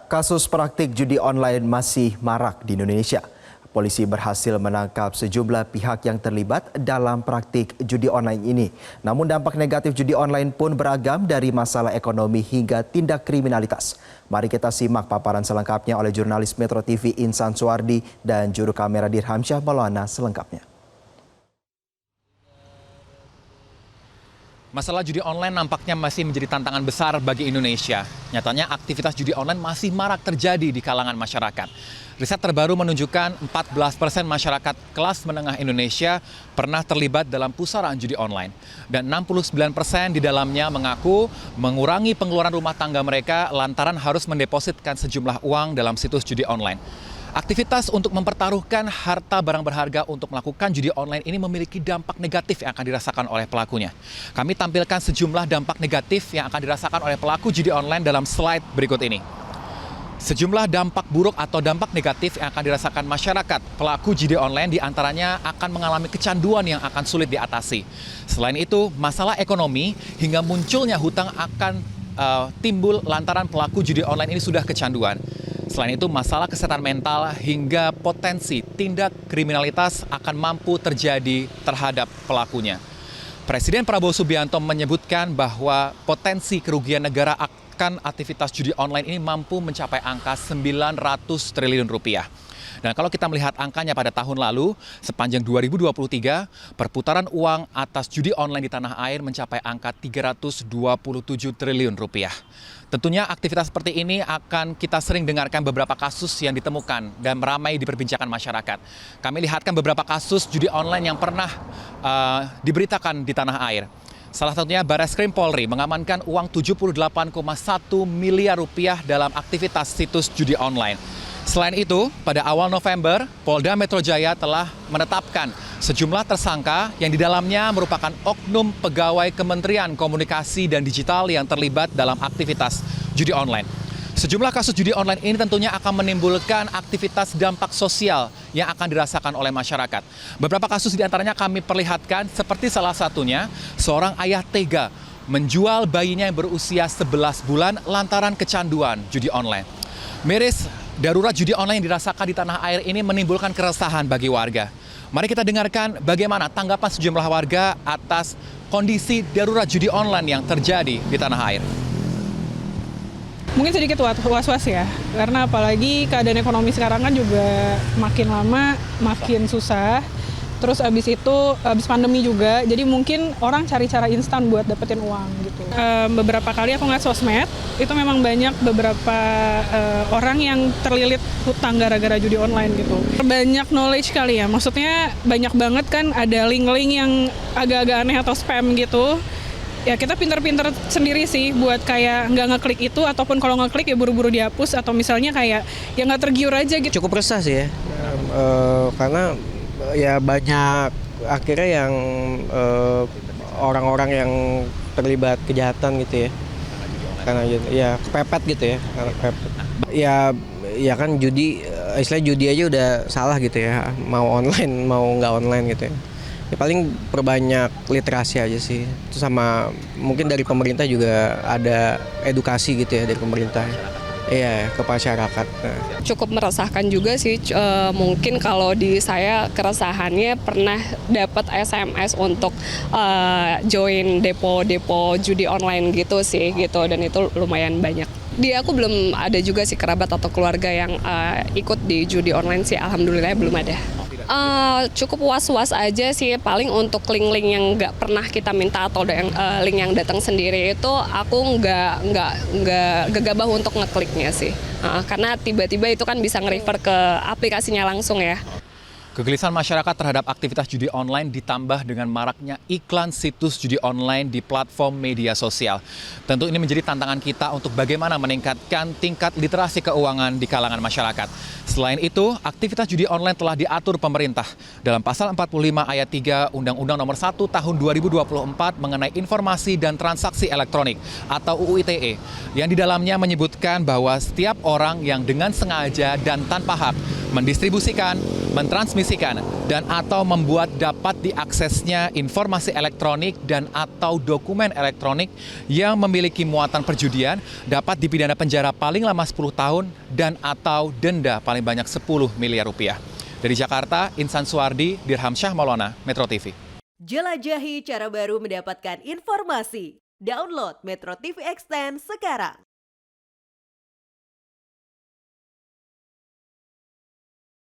Kasus praktik judi online masih marak di Indonesia. Polisi berhasil menangkap sejumlah pihak yang terlibat dalam praktik judi online ini. Namun dampak negatif judi online pun beragam dari masalah ekonomi hingga tindak kriminalitas. Mari kita simak paparan selengkapnya oleh jurnalis Metro TV Insan Suwardi dan juru kamera Dirhamsyah Maulana selengkapnya. Masalah judi online nampaknya masih menjadi tantangan besar bagi Indonesia. Nyatanya aktivitas judi online masih marak terjadi di kalangan masyarakat. Riset terbaru menunjukkan 14% masyarakat kelas menengah Indonesia pernah terlibat dalam pusaran judi online. Dan 69% di dalamnya mengaku mengurangi pengeluaran rumah tangga mereka lantaran harus mendepositkan sejumlah uang dalam situs judi online. Aktivitas untuk mempertaruhkan harta barang berharga untuk melakukan judi online ini memiliki dampak negatif yang akan dirasakan oleh pelakunya. Kami tampilkan sejumlah dampak negatif yang akan dirasakan oleh pelaku judi online dalam slide berikut ini. Sejumlah dampak buruk atau dampak negatif yang akan dirasakan masyarakat pelaku judi online diantaranya akan mengalami kecanduan yang akan sulit diatasi. Selain itu, masalah ekonomi hingga munculnya hutang akan timbul lantaran pelaku judi online ini sudah kecanduan. Selain itu, masalah kesehatan mental hingga potensi tindak kriminalitas akan mampu terjadi terhadap pelakunya. Presiden Prabowo Subianto menyebutkan bahwa potensi kerugian negara akan aktivitas judi online ini mampu mencapai angka 900 triliun rupiah. Dan kalau kita melihat angkanya pada tahun lalu, sepanjang 2023, perputaran uang atas judi online di tanah air mencapai angka 327 triliun rupiah. Tentunya aktivitas seperti ini akan kita sering dengarkan beberapa kasus yang ditemukan dan ramai diperbincangkan masyarakat. Kami lihatkan beberapa kasus judi online yang pernah diberitakan di tanah air. Salah satunya Barreskrim Polri mengamankan uang 78,1 miliar rupiah dalam aktivitas situs judi online. Selain itu, pada awal November, Polda Metro Jaya telah menetapkan sejumlah tersangka yang di dalamnya merupakan oknum pegawai Kementerian Komunikasi dan Digital yang terlibat dalam aktivitas judi online. Sejumlah kasus judi online ini tentunya akan menimbulkan aktivitas dampak sosial yang akan dirasakan oleh masyarakat. Beberapa kasus diantaranya kami perlihatkan seperti salah satunya seorang ayah tega menjual bayinya yang berusia 11 bulan lantaran kecanduan judi online. Miris, darurat judi online yang dirasakan di tanah air ini menimbulkan keresahan bagi warga. Mari kita dengarkan bagaimana tanggapan sejumlah warga atas kondisi darurat judi online yang terjadi di tanah air. Mungkin sedikit was-was ya, karena apalagi keadaan ekonomi sekarang kan juga makin lama makin susah. Terus abis pandemi juga, jadi mungkin orang cari cara instan buat dapetin uang gitu. Beberapa kali aku ngeliat sosmed, itu memang banyak beberapa orang yang terlilit hutang gara-gara judi online gitu. Banyak knowledge kali ya, maksudnya banyak banget kan ada link-link yang agak-agak aneh atau spam gitu. Ya kita pinter-pinter sendiri sih buat kayak nggak ngeklik itu, ataupun kalau ngeklik ya buru-buru dihapus, atau misalnya kayak ya nggak tergiur aja gitu. Cukup resah sih ya, karena ya banyak akhirnya yang orang-orang yang terlibat kejahatan gitu ya, karena ya kepepet gitu ya, ya kan judi, istilah judi aja udah salah gitu ya, mau online mau nggak online gitu ya. Ya paling perbanyak literasi aja sih, itu sama mungkin dari pemerintah juga ada edukasi gitu ya dari pemerintah. Iya, ke masyarakat. Cukup meresahkan juga sih, mungkin kalau di saya keresahannya pernah dapat SMS untuk join depo judi online gitu sih, gitu, dan itu lumayan banyak. Aku belum ada juga sih kerabat atau keluarga yang ikut di judi online sih, alhamdulillah belum ada. Cukup was-was aja sih, paling untuk link-link yang nggak pernah kita minta atau link yang datang sendiri itu aku nggak gegabah untuk ngekliknya sih, karena tiba-tiba itu kan bisa nge-refer ke aplikasinya langsung ya. Kegelisahan masyarakat terhadap aktivitas judi online ditambah dengan maraknya iklan situs judi online di platform media sosial. Tentu ini menjadi tantangan kita untuk bagaimana meningkatkan tingkat literasi keuangan di kalangan masyarakat. Selain itu, aktivitas judi online telah diatur pemerintah dalam pasal 45 ayat 3 Undang-Undang Nomor 1 Tahun 2024 mengenai informasi dan transaksi elektronik atau UU ITE, yang di dalamnya menyebutkan bahwa setiap orang yang dengan sengaja dan tanpa hak mendistribusikan, mentransmisikan, dan atau membuat dapat diaksesnya informasi elektronik dan atau dokumen elektronik yang memiliki muatan perjudian dapat dipidana penjara paling lama 10 tahun dan atau denda paling banyak 10 miliar rupiah. Dari Jakarta, Insan Suwardi, Dirham Syah Maulana, Metro TV. Jelajahi cara baru mendapatkan informasi. Download Metro TV Extend sekarang.